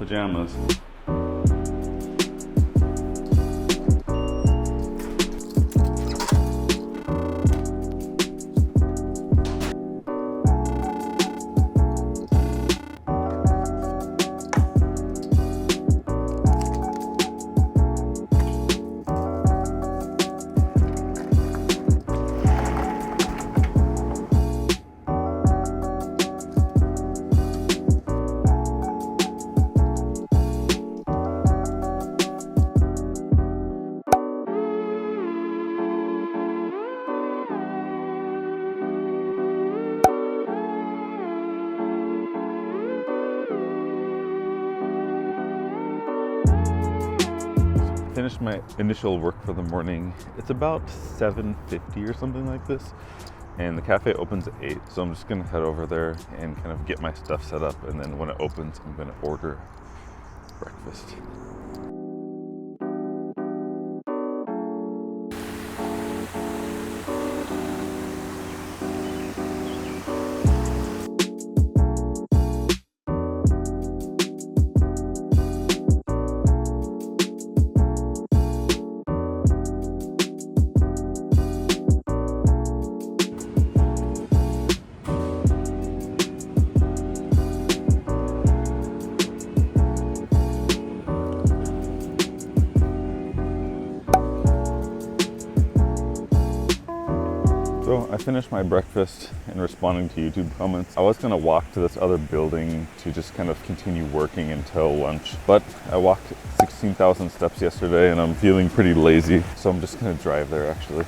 pajamas. Finished my initial work for the morning. It's about 7:50 or something like this, and the cafe opens at 8, so I'm just gonna head over there and kind of get my stuff set up, and then when it opens I'm gonna order breakfast. So I finished my breakfast and responding to YouTube comments. I was gonna walk to this other building to just kind of continue working until lunch, but I walked 16,000 steps yesterday and I'm feeling pretty lazy, so I'm just gonna drive there actually.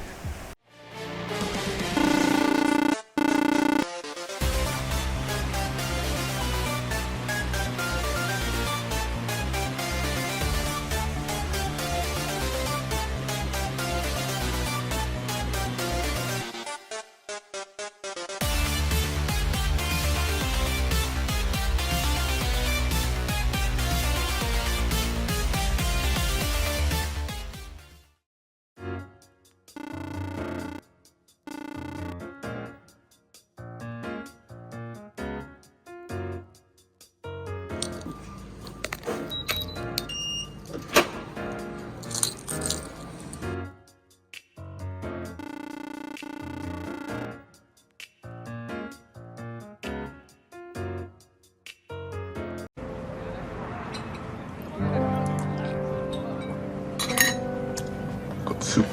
Soup.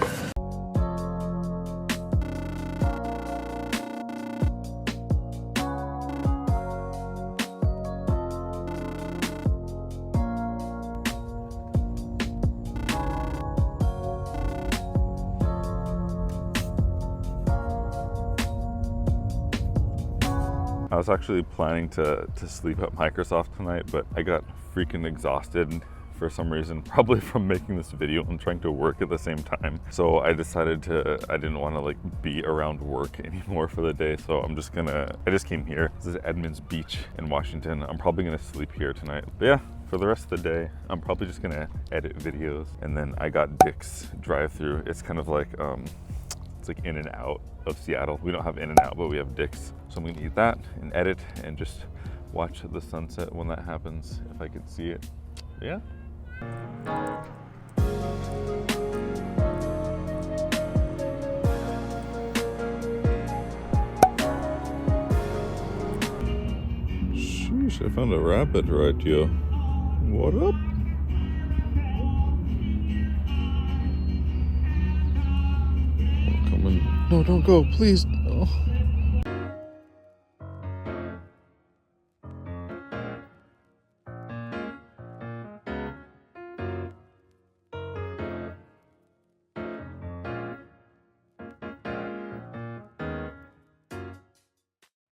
I was actually planning to sleep at Microsoft tonight, but I got freaking exhausted for some reason, probably from making this video and trying to work at the same time. So I decided I didn't want to like be around work anymore for the day. So I just came here. This is Edmonds Beach in Washington. I'm probably gonna sleep here tonight. But yeah, for the rest of the day, I'm probably just gonna edit videos. And then I got Dick's drive-through. It's kind of like, it's like in and out of Seattle. We don't have in and out, but we have Dick's. So I'm gonna eat that and edit and just watch the sunset when that happens, if I can see it. But yeah. Sheesh, I found a rabbit right here. What up? Oh, come on. No, don't go, please. Oh.